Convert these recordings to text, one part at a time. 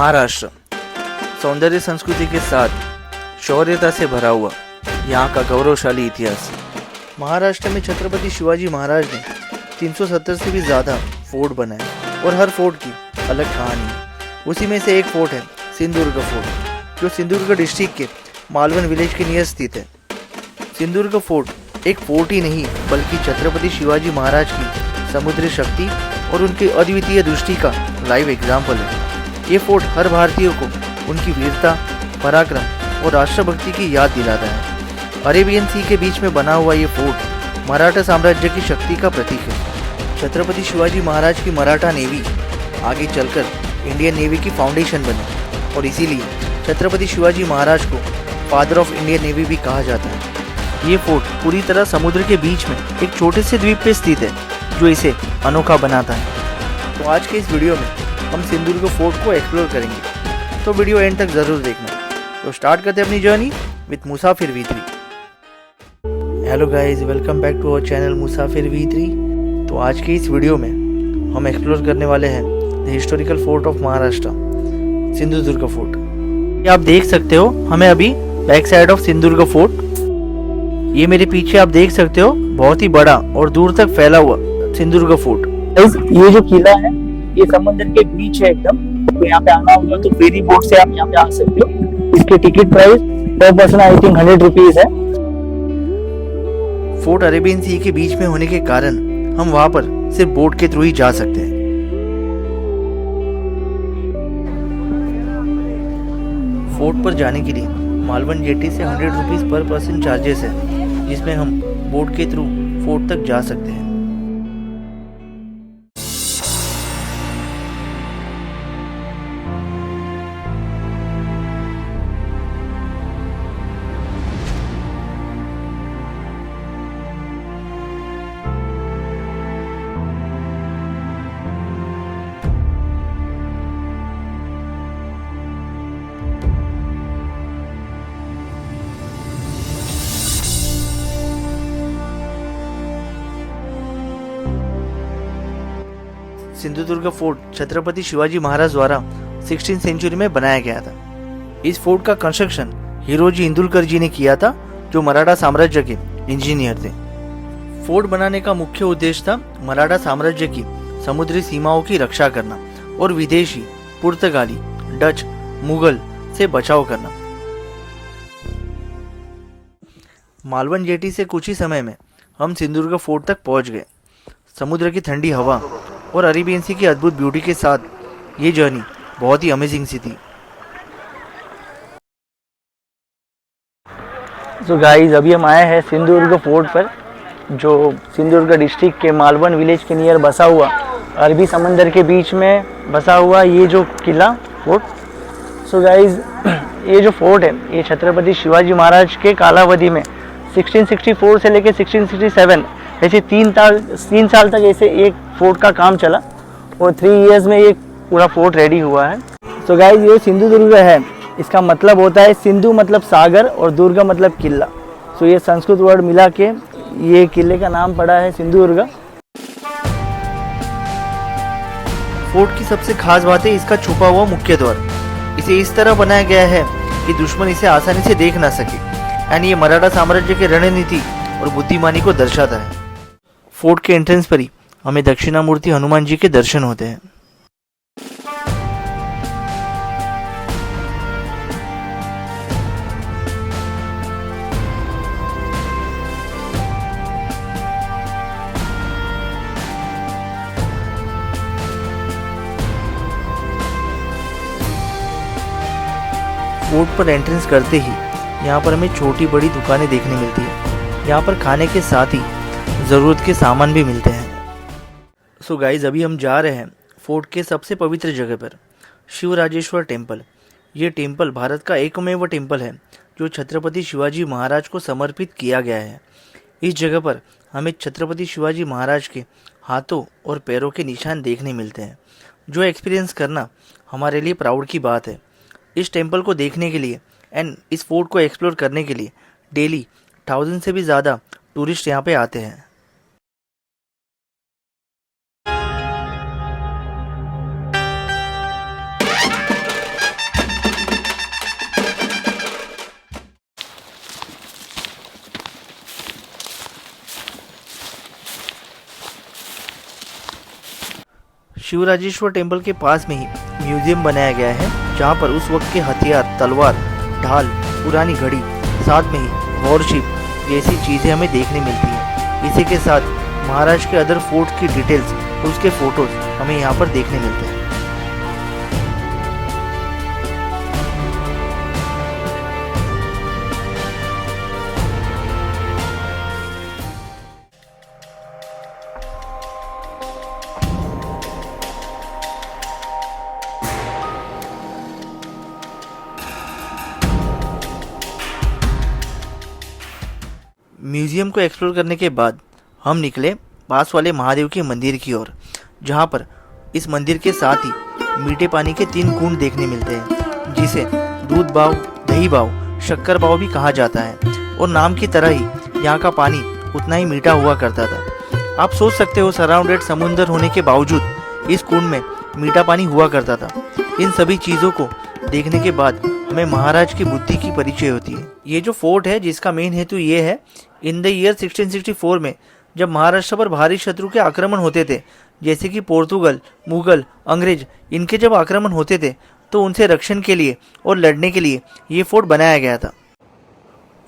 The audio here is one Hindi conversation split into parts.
महाराष्ट्र सौंदर्य संस्कृति के साथ शौर्यता से भरा हुआ यहाँ का गौरवशाली इतिहास। महाराष्ट्र में छत्रपति शिवाजी महाराज ने 370 से भी ज़्यादा फोर्ट बनाए और हर फोर्ट की अलग कहानी है। उसी में से एक फोर्ट है सिंधुदुर्ग फोर्ट, जो सिंधुदुर्ग डिस्ट्रिक्ट के मालवन विलेज के नियर स्थित है। सिंधुदुर्ग फोर्ट एक फोर्ट ही नहीं बल्कि छत्रपति शिवाजी महाराज की समुद्री शक्ति और उनकी अद्वितीय दृष्टि का लाइव एग्जाम्पल है। ये फोर्ट हर भारतीय को उनकी वीरता, पराक्रम और राष्ट्रभक्ति की याद दिलाता है। अरेबियन सी के बीच में बना हुआ ये फोर्ट मराठा साम्राज्य की शक्ति का प्रतीक है। छत्रपति शिवाजी महाराज की मराठा नेवी आगे चलकर इंडियन नेवी की फाउंडेशन बनी और इसीलिए छत्रपति शिवाजी महाराज को फादर ऑफ इंडियन नेवी भी कहा जाता है। ये फोर्ट पूरी तरह समुद्र के बीच में एक छोटे से द्वीप पे स्थित है, जो इसे अनोखा बनाता है। तो आज के इस वीडियो में हम सिंधुदुर्ग फोर्ट को एक्सप्लोर करेंगे, तो वीडियो एंड तक ज़रूर देखना। तो स्टार्ट करते हैं अपनी journey with Musafir V3। Hello guys, welcome back to our channel Musafir V3। तो आज के इस वीडियो में हम एक्सप्लोर करने वाले हैं the historical fort of Maharashtra, Sindhudurg fort. ये आप देख सकते हो, हमें अभी back side of Sindhudurg fort, ये मेरे पीछे आप देख सकते हो, बहुत ही बड़ा और दूर तक फैला हुआ सिंधुदुर्ग फोर्ट। ये जो किला है ये समुद्र के बीच है एकदम। तो यहाँ पे आना होगा तो फेरी बोट से आप यहाँ पे आ सकते हो। इसकी टिकट प्राइस पर पर्सन आई थिंक 100 रुपीज है। फोर्ट अरेबियन सी के बीच में होने के कारण हम वहां पर सिर्फ बोट के थ्रू ही जा सकते हैं। फोर्ट पर जाने के लिए मालवन जेटी से 100 रुपीज पर पर्सन चार्जेस है, जिसमें हम बोट के थ्रू फोर्ट तक जा सकते हैं। सिंधुदुर्ग फोर्ट छत्रपति शिवाजी महाराज द्वारा 16वीं सेंचुरी में बनाया गया था। इस फोर्ट का कंस्ट्रक्शन हिरोजी इंदुलकर जी ने किया था, जो मराठा साम्राज्य के इंजीनियर थे। फोर्ट बनाने का मुख्य उद्देश्य था मराठा साम्राज्य की समुद्री सीमाओं की रक्षा करना और विदेशी, पुर्तगाली, डच, मुगल से बचाव करना। मालवन जेटी से कुछ ही समय में हम सिंधुदुर्ग फोर्ट तक पहुंच गए। समुद्र की ठंडी हवा और अरेबियन सी की अद्भुत ब्यूटी के साथ ये जर्नी बहुत ही अमेजिंग सी थी। तो गाइस, अभी हम आए हैं सिंधुदुर्ग फोर्ट पर, जो सिंधुदुर्ग डिस्ट्रिक्ट के मालवन विलेज के नियर बसा हुआ, अरबी समंदर के बीच में बसा हुआ ये जो किला फोर्ट। सो गाइस, ये जो फोर्ट है ये छत्रपति शिवाजी महाराज के कालावधि में 1664 से लेकर 1667 ऐसे 3 साल तक ऐसे एक फोर्ट का काम चला और 3 इयर्स में ये पूरा फोर्ट रेडी हुआ है। तो गाइस, ये सिंधुदुर्ग है, इसका मतलब होता है सिंधु मतलब सागर और दुर्ग मतलब किला। तो ये संस्कृत वर्ड मिला के ये किले का नाम पड़ा है सिंधुदुर्ग। फोर्ट की सबसे खास बात है इसका छुपा हुआ मुख्य द्वार। इसे इस तरह बनाया गया है कि दुश्मन इसे आसानी से देख ना सके, यानी ये मराठा साम्राज्य की रणनीति और बुद्धिमानी को दर्शाता है। फोर्ट के एंट्रेंस पर ही हमें दक्षिणामूर्ति हनुमान जी के दर्शन होते हैं। फोर्ट पर एंट्रेंस करते ही यहाँ पर हमें छोटी बड़ी दुकानें देखने मिलती है। यहाँ पर खाने के साथ ही ज़रूरत के सामान भी मिलते हैं। सो गाइज, अभी हम जा रहे हैं फोर्ट के सबसे पवित्र जगह पर, शिवराजेश्वर टेम्पल। ये टेम्पल भारत का एकमेव टेम्पल है जो छत्रपति शिवाजी महाराज को समर्पित किया गया है। इस जगह पर हमें छत्रपति शिवाजी महाराज के हाथों और पैरों के निशान देखने मिलते हैं, जो एक्सपीरियंस करना हमारे लिए प्राउड की बात है। इस टेम्पल को देखने के लिए एंड इस फोर्ट को एक्सप्लोर करने के लिए डेली 1000 से भी ज़्यादा टूरिस्ट यहाँ पे आते हैं। शिवराजेश्वर टेम्पल के पास में ही म्यूजियम बनाया गया है, जहाँ पर उस वक्त के हथियार, तलवार, ढाल, पुरानी घड़ी, साथ में ही वॉरशिप जैसी चीज़ें हमें देखने मिलती हैं। इसी के साथ महाराष्ट्र के अदर फोर्ट की डिटेल्स और उसके फोटोज हमें यहाँ पर देखने मिलते हैं। म्यूजियम को एक्सप्लोर करने के बाद हम निकले पास वाले महादेव के मंदिर की ओर, जहाँ पर इस मंदिर के साथ ही मीठे पानी के 3 कुंड देखने मिलते हैं, जिसे दूध बाव, दही बाव, शक्कर बाव भी कहा जाता है। और नाम की तरह ही यहाँ का पानी उतना ही मीठा हुआ करता था। आप सोच सकते हो, सराउंडेड समुंदर होने के बावजूद इस कुंड में मीठा पानी हुआ करता था। इन सभी चीज़ों को देखने के बाद हमें महाराज की बुद्धि की परिचय होती है। ये जो फोर्ट है, जिसका मेन हेतु ये है, इन द ईयर 1664 में जब महाराष्ट्र पर भारी शत्रु के आक्रमण होते थे, जैसे कि पोर्तुगल, मुगल, अंग्रेज, इनके जब आक्रमण होते थे तो उनसे रक्षण के लिए और लड़ने के लिए ये फोर्ट बनाया गया था।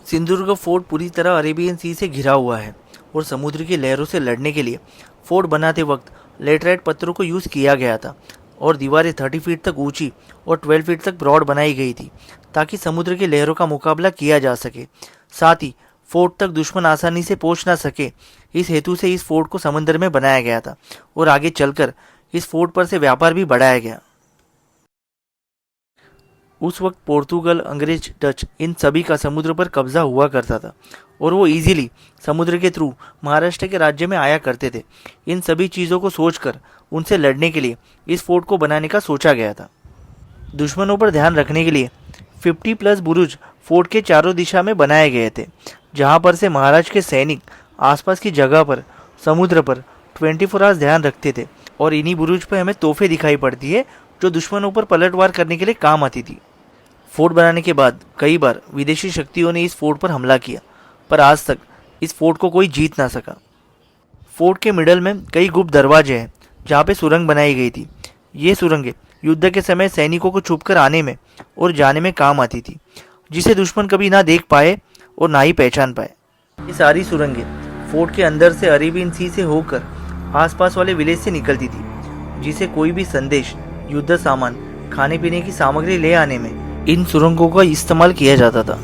सिंधुदुर्ग फोर्ट पूरी तरह अरेबियन सी से घिरा हुआ है और समुद्र की लहरों से लड़ने के लिए फोर्ट बनाते वक्त लेटराइट पत्थरों को यूज़ किया गया था और दीवारें 30 फीट तक ऊंची और 12 फीट तक ब्रॉड बनाई गई थी, ताकि समुद्र की लहरों का मुकाबला किया जा सके। साथ ही फोर्ट तक दुश्मन आसानी से पहुंच ना सके, इस हेतु से इस फोर्ट को समंदर में बनाया गया था और आगे चलकर इस फोर्ट पर से व्यापार भी बढ़ाया गया। उस वक्त पोर्तुगल, अंग्रेज, डच, इन सभी का समुद्र पर कब्जा हुआ करता था और वो इजीली समुद्र के थ्रू महाराष्ट्र के राज्य में आया करते थे। इन सभी चीज़ों को सोचकर उनसे लड़ने के लिए इस फोर्ट को बनाने का सोचा गया था। दुश्मनों पर ध्यान रखने के लिए 50+ बुरुज फोर्ट के चारों दिशा में बनाए गए थे, जहां पर से महाराज के सैनिक आसपास की जगह पर, समुद्र पर 24 आवर्स ध्यान रखते थे। और इन्हीं बुरुज पर हमें तोहफे दिखाई पड़ती है, जो दुश्मनों पर पलटवार करने के लिए काम आती थी। फोर्ट बनाने के बाद कई बार विदेशी शक्तियों ने इस फोर्ट पर हमला किया, पर आज तक इस फोर्ट को कोई जीत ना सका। फोर्ट के मिडल में कई गुप्त दरवाजे हैं, जहाँ पे सुरंग बनाई गई थी। ये सुरंगें युद्ध के समय सैनिकों को छुपकर आने में और जाने में काम आती थी, जिसे दुश्मन कभी ना देख पाए और ना ही पहचान पाए। ये सारी सुरंगें फोर्ट के अंदर से अरेबियन सी से होकर आसपास वाले विलेज से निकलती थी, जिसे कोई भी संदेश, युद्ध सामान, खाने पीने की सामग्री ले आने में इन सुरंगों का इस्तेमाल किया जाता था।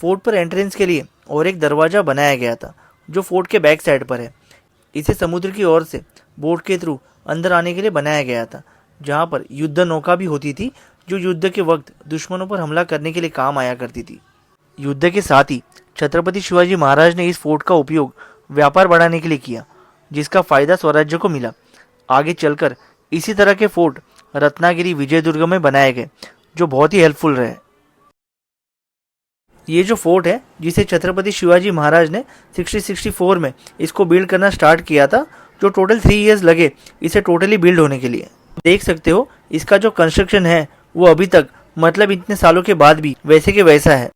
फोर्ट पर एंट्रेंस के लिए और एक दरवाज़ा बनाया गया था, जो फोर्ट के बैक साइड पर है। इसे समुद्र की ओर से बोट के थ्रू अंदर आने के लिए बनाया गया था, जहां पर युद्ध नौका भी होती थी, जो युद्ध के वक्त दुश्मनों पर हमला करने के लिए काम आया करती थी। युद्ध के साथ ही छत्रपति शिवाजी महाराज ने इस फोर्ट का उपयोग व्यापार बढ़ाने के लिए किया, जिसका फायदा स्वराज्य को मिला। आगे चलकर इसी तरह के फोर्ट रत्नागिरी, विजयदुर्ग में बनाए गए, जो बहुत ही हेल्पफुल रहे। ये जो फोर्ट है, जिसे छत्रपति शिवाजी महाराज ने 1664 में इसको बिल्ड करना स्टार्ट किया था, जो टोटल 3 इयर्स लगे इसे टोटली बिल्ड होने के लिए। देख सकते हो इसका जो कंस्ट्रक्शन है वो अभी तक, मतलब इतने सालों के बाद भी वैसे के वैसा है।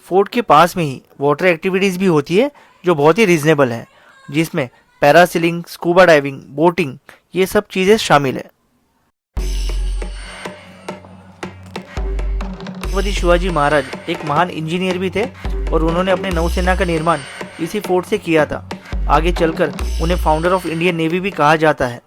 फोर्ट के पास में ही वाटर एक्टिविटीज़ भी होती है, जो बहुत ही रीजनेबल है, जिसमें पैरासीलिंग, स्कूबा डाइविंग, बोटिंग, ये सब चीज़ें शामिल है। छत्रपति शिवाजी महाराज एक महान इंजीनियर भी थे और उन्होंने अपने नौसेना का निर्माण इसी फोर्ट से किया था। आगे चलकर उन्हें फाउंडर ऑफ इंडियन नेवी भी कहा जाता है।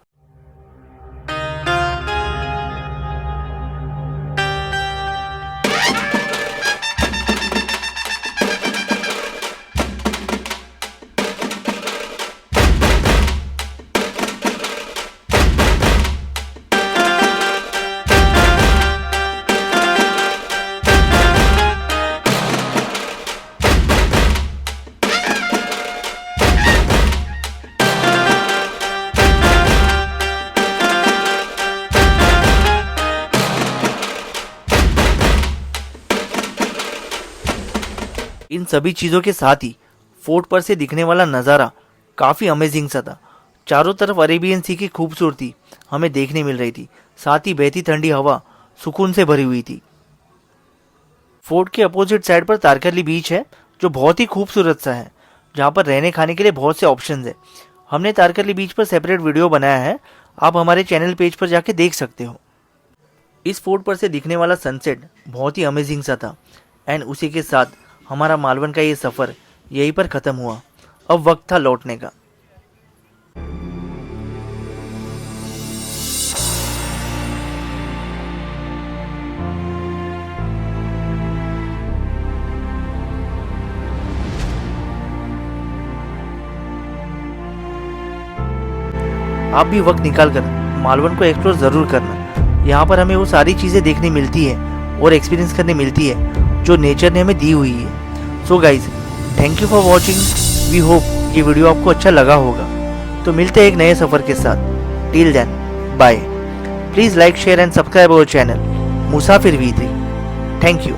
इन सभी चीज़ों के साथ ही फोर्ट पर से दिखने वाला नज़ारा काफ़ी अमेजिंग सा था। चारों तरफ अरेबियन सी की खूबसूरती हमें देखने मिल रही थी, साथ ही बहती ठंडी हवा सुकून से भरी हुई थी। फोर्ट के अपोजिट साइड पर तारकर्ली बीच है, जो बहुत ही खूबसूरत सा है, जहाँ पर रहने खाने के लिए बहुत से ऑप्शंस है। हमने तारकर्ली बीच पर सेपरेट वीडियो बनाया है, आप हमारे चैनल पेज पर जाके देख सकते हो। इस फोर्ट पर से दिखने वाला सनसेट बहुत ही अमेजिंग सा था। एंड उसी के साथ हमारा मालवन का ये सफ़र यहीं पर ख़त्म हुआ। अब वक्त था लौटने का। आप भी वक्त निकाल कर मालवन को एक्सप्लोर ज़रूर करना। यहाँ पर हमें वो सारी चीज़ें देखने मिलती है और एक्सपीरियंस करने मिलती है जो नेचर ने हमें दी हुई है। So guys, thank you for watching. We hope ये वीडियो आपको अच्छा लगा होगा। तो मिलते हैं एक नए सफ़र के साथ। Till then, bye. Please like, share and subscribe our channel Musafir V3। Thank you.